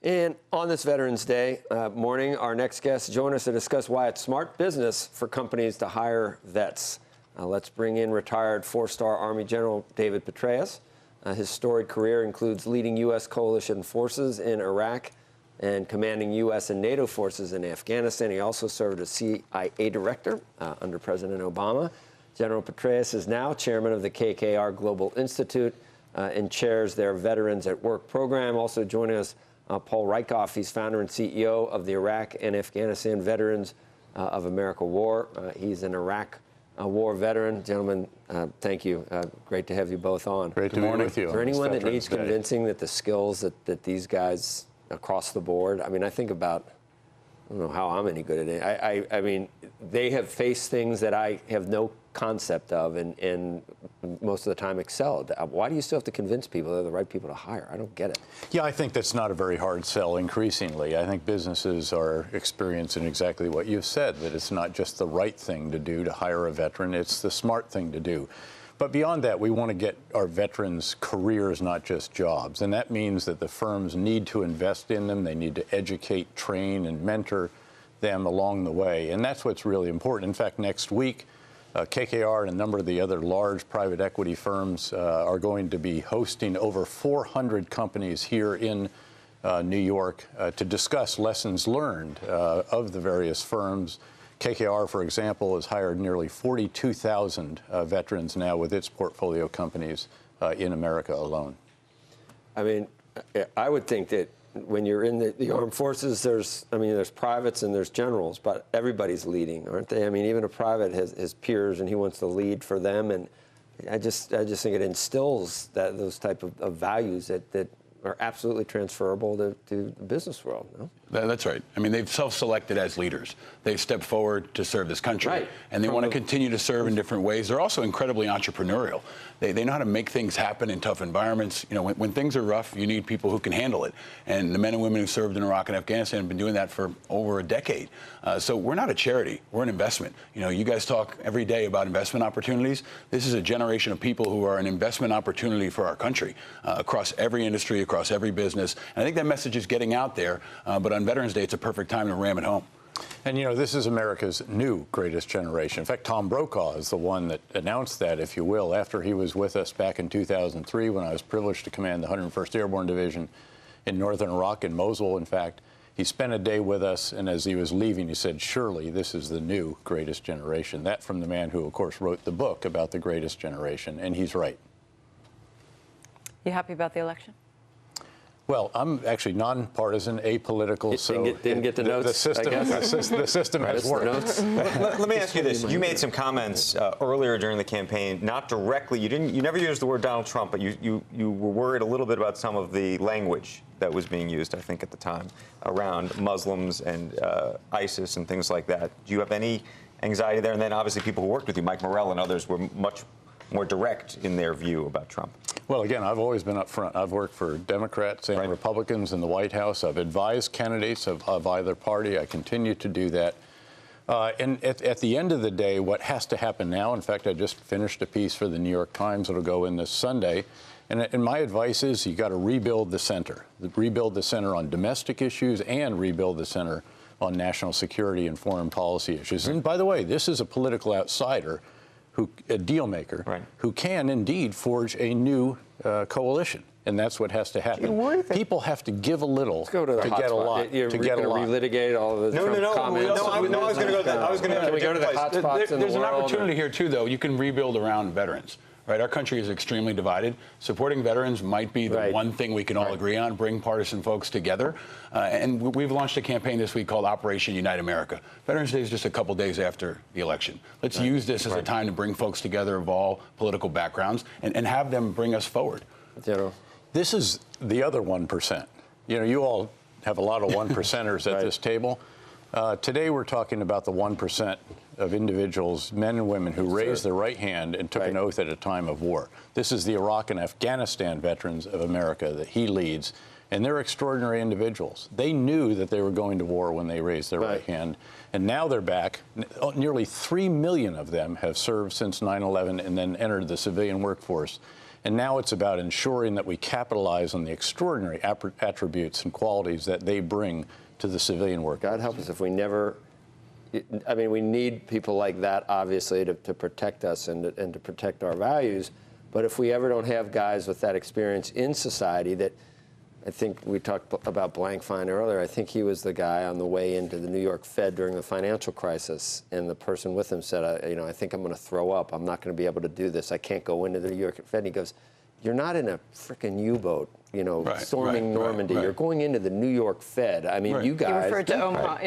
And on this Veterans Day morning, our next guests join us to discuss why it's smart business for companies to hire vets. Let's bring in retired four-star Army General David Petraeus. His storied career includes leading U.S. coalition forces in Iraq and commanding U.S. and NATO forces in Afghanistan. He also served as CIA director under President Obama. General Petraeus is now chairman of the KKR Global Institute and chairs their Veterans at Work program. Also joining us, Paul Rieckhoff. He's founder and CEO of the Iraq and Afghanistan Veterans of America War. He's an Iraq war veteran. Gentlemen, thank you. Great to have you both on. Great to be with you. Is there anyone that needs convincing that the skills that these guys across the board, I mean, I think about, I don't know how I'm any good at it. I mean, they have faced things that I have no concept of and most of the time excelled. Why do you still have to convince people they're the right people to hire? I don't get it. Yeah, I think that's not a very hard sell increasingly. I think businesses are experiencing exactly what you've said, that it's not just the right thing to do to hire a veteran, it's the smart thing to do. But beyond that, we want to get our veterans careers, not just jobs. And that means that the firms need to invest in them. They need to educate, train, and mentor them along the way. And that's what's really important. In fact, next week, KKR and a number of the other large private equity firms are going to be hosting over 400 companies here in New York to discuss lessons learned of the various firms. KKR, for example, has hired nearly 42,000 veterans now with its portfolio companies in America alone. I mean, I would think that when you're in the armed forces, there's privates and there's generals, but everybody's leading, aren't they? I mean, even a private has his peers and he wants to lead for them. And I just think it instills those type of values that are absolutely transferable to the business world. No? That's right. I mean, they've self-selected as leaders. They've stepped forward to serve this country, right. And they want to continue to serve in different ways. They're also incredibly entrepreneurial. They know how to make things happen in tough environments. You know, when things are rough, you need people who can handle it. And the men and women who served in Iraq and Afghanistan have been doing that for over a decade. So we're not a charity. We're an investment. You know, you guys talk every day about investment opportunities. This is a generation of people who are an investment opportunity for our country across every industry, across every business. And I think that message is getting out there. But on Veterans Day, it's a perfect time to ram it home. And, you know, this is America's new greatest generation. In fact, Tom Brokaw is the one that announced that, if you will, after he was with us back in 2003 when I was privileged to command the 101st Airborne Division in northern Iraq, in Mosul, in fact. He spent a day with us, and as he was leaving, he said, surely this is the new greatest generation. That from the man who, of course, wrote the book about the greatest generation, and he's right. You happy about the election? Well, I'm actually nonpartisan, apolitical, so didn't get the notes. The system has worked. Let me ask you this: you made some comments earlier during the campaign, not directly. You never used the word Donald Trump, but you were worried a little bit about some of the language that was being used, I think, at the time around Muslims and ISIS and things like that. Do you have any anxiety there? And then, obviously, people who worked with you, Mike Morell and others, were much more direct in their view about Trump. Well, again, I've always been up front. I've worked for Democrats and Republicans in the White House. I've advised candidates of either party. I continue to do that. And at the end of the day, what has to happen now, in fact, I just finished a piece for the New York Times that'll go in this Sunday. And my advice is you got to rebuild the center. Rebuild the center on domestic issues and rebuild the center on national security and foreign policy issues. And by the way, this is a political outsider, a deal maker, who can indeed forge a new coalition, and that's what has to happen. People have to give a little to get a lot. You're going to relitigate all of the Trump comments. I was going to go to Can we go to the hotspots in the world? There's an opportunity here too, though. You can rebuild around veterans. Right, our country is extremely divided. Supporting veterans might be the one thing we can all agree on, bring partisan folks together. And we've launched a campaign this week called Operation Unite America. Veterans Day is just a couple days after the election. Let's use this as a time to bring folks together of all political backgrounds and have them bring us forward. This is the other 1%. You know, you all have a lot of 1%ers at this table. Today we're talking about the 1% of individuals, men and women, who raised their right hand and took an oath at a time of war. This is the Iraq and Afghanistan veterans of America that he leads, and they're extraordinary individuals. They knew that they were going to war when they raised their right hand, and now they're back. Nearly 3 million of them have served since 9/11 and then entered the civilian workforce. And now it's about ensuring that we capitalize on the extraordinary attributes and qualities that they bring to the civilian work. God help us if we never, I mean, we need people like that, obviously, to protect us and to protect our values. But if we ever don't have guys with that experience in society that, I think we talked about Blankfein earlier. I think he was the guy on the way into the New York Fed during the financial crisis, and the person with him said, I think I'm going to throw up. I'm not going to be able to do this. I can't go into the New York Fed. And he goes, you're not in a freaking U-boat, storming Normandy. You're going into the New York Fed. I mean, you guys. You referred to Omaha.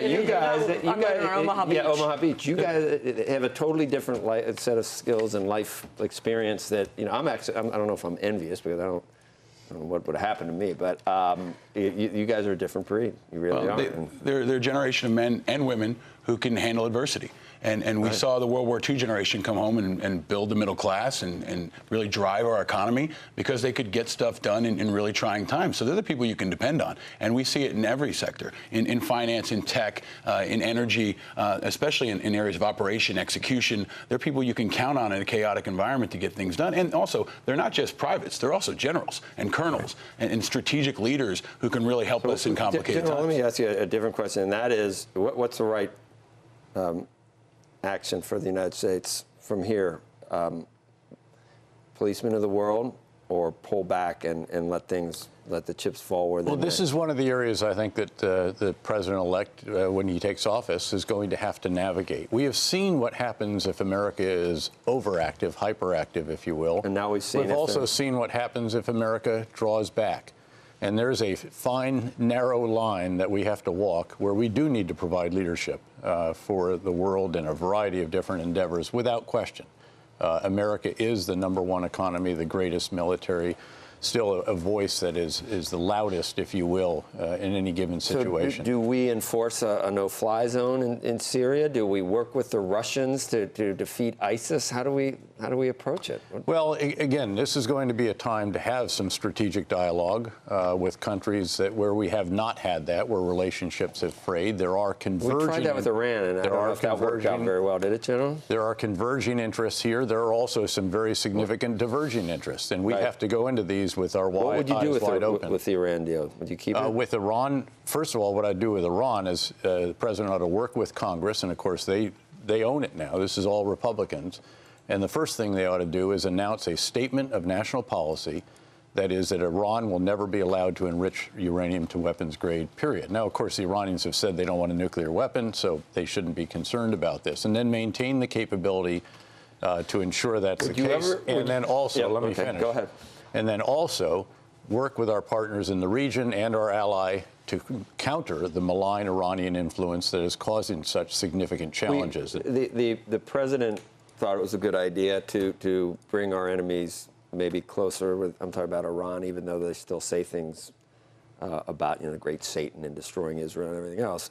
You guys, Omaha Beach. You guys have a totally different set of skills and life experience that, I don't know if I'm envious because I don't know what would have happened to me, but you guys are a different breed. You really are. They're a generation of men and women who can handle adversity. And we saw the World War II generation come home and build the middle class and really drive our economy because they could get stuff done in really trying times. So they're the people you can depend on. And we see it in every sector, in finance, in tech, in energy, especially in areas of operation, execution. They're people you can count on in a chaotic environment to get things done. And also, they're not just privates. They're also generals and colonels and strategic leaders who can really help us in complicated General, times. let me ask you a different question, and that is, what's the right action for the United States from here? Policemen of the world, or pull back and let the chips fall where they may? Well, this is one of the areas I think that the president-elect, when he takes office, is going to have to navigate. We have seen what happens if America is overactive, hyperactive, if you will. And now we've also seen what happens if America draws back. And there's a fine, narrow line that we have to walk where we do need to provide leadership for the world in a variety of different endeavors, without question. America is the #1 economy, the greatest military, still a voice that is the loudest, if you will, in any given situation. So do we enforce a no-fly zone in Syria? Do we work with the Russians to defeat ISIS? How do we approach it? Well, again, this is going to be a time to have some strategic dialogue with countries where we have not had that, where relationships have frayed. There are converging. We tried that with Iran, and I don't know if that worked out very well. Did it, General? There are converging interests here. There are also some very significant diverging interests, and we have to go into these with our eyes wide open. What would you do with the Iran deal? Would you keep it? With Iran, first of all, what I'd do with Iran is the president ought to work with Congress, and of course they own it now. This is all Republicans. And the first thing they ought to do is announce a statement of national policy that is that Iran will never be allowed to enrich uranium to weapons grade, period. Now, of course, the Iranians have said they don't want a nuclear weapon, so they shouldn't be concerned about this. And then maintain the capability to ensure that's the case. And then also, let me finish. Go ahead. And then also work with our partners in the region and our ally to counter the malign Iranian influence that is causing such significant challenges. The president thought it was a good idea to bring our enemies maybe closer with, I'm talking about Iran, even though they still say things about, the great Satan and destroying Israel and everything else.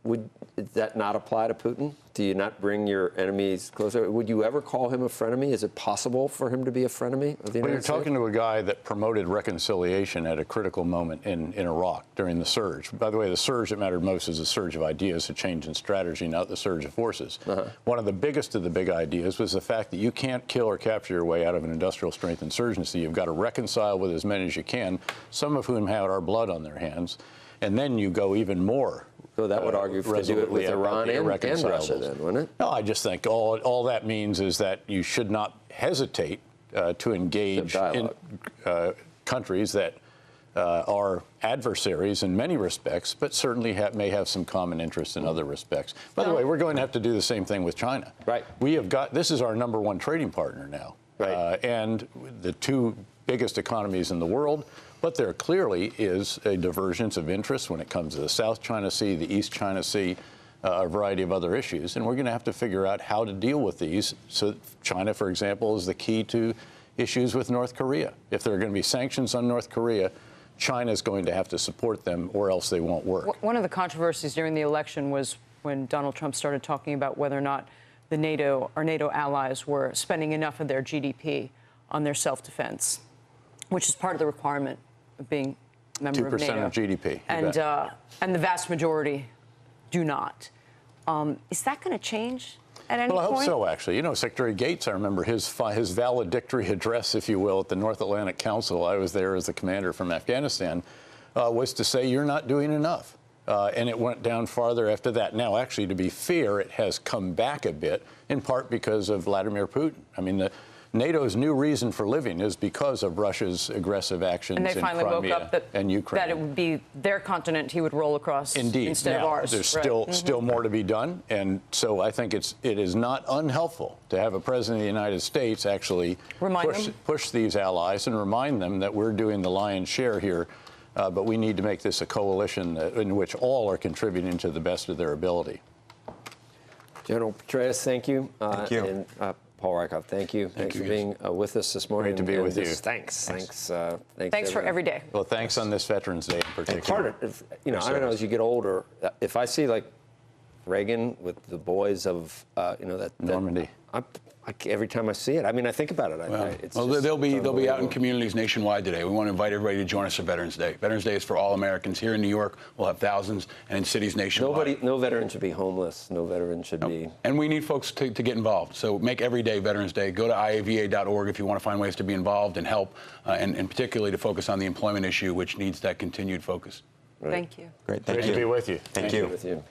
Would that not apply to Putin? Do you not bring your enemies closer? Would you ever call him a frenemy? Is it possible for him to be a frenemy of the United States? Well, you're talking to a guy that promoted reconciliation at a critical moment in Iraq during the surge. By the way, the surge that mattered most is a surge of ideas, a change in strategy, not the surge of forces. One of the biggest of the big ideas was the fact that you can't kill or capture your way out of an industrial strength insurgency. You've got to reconcile with as many as you can, some of whom had our blood on their hands, and then you go even more. So that would argue to do it with Iran and Russia, then, wouldn't it? No, I just think all that means is that you should not hesitate to engage in countries that are adversaries in many respects, but certainly may have some common interests in other respects. By the way, we're going to have to do the same thing with China. Right. This is our #1 trading partner now. Right. And the two biggest economies in the world. But there clearly is a divergence of interest when it comes to the South China Sea, the East China Sea, a variety of other issues. And we're going to have to figure out how to deal with these. So China, for example, is the key to issues with North Korea. If there are going to be sanctions on North Korea, China is going to have to support them or else they won't work. One of the controversies during the election was when Donald Trump started talking about whether or not our NATO allies were spending enough of their GDP on their self-defense, which is part of the requirement of being a member of NATO. 2% of GDP. And the vast majority do not. Is that going to change at any Well, I point? hope so, actually. You know, Secretary Gates, I remember his valedictory address, if you will, at the North Atlantic Council. I was there as the commander from Afghanistan, was to say, you're not doing enough. And it went down farther after that. Now, actually, to be fair, it has come back a bit, in part because of Vladimir Putin. I mean, NATO's new reason for living is because of Russia's aggressive actions in Crimea and Ukraine. And they finally woke up that it would be their continent he would roll across instead of ours. There's right. still more to be done, and so I think it is not unhelpful to have a president of the United States actually push these allies and remind them that we're doing the lion's share here, but we need to make this a coalition in which all are contributing to the best of their ability. General Petraeus, thank you. Thank you. And Paul Rieckhoff, thank you. Thanks for being with us this morning. Great to be with you. Thanks. Thanks for every day. Well, thanks on this Veterans Day in particular. And part of, I don't know, as you get older, if I see like Reagan with the boys of, that Normandy. Every time I see it, I mean, I think about it. They'll be out in communities nationwide today. We want to invite everybody to join us for Veterans Day. Veterans Day is for all Americans. Here in New York, we'll have thousands, and in cities nationwide. No veteran should be homeless. No veteran should be. And we need folks to get involved. So make every day Veterans Day. Go to iava.org if you want to find ways to be involved and help, and particularly to focus on the employment issue, which needs that continued focus. Thank you. Great. Great to be with you. Thank you. With you.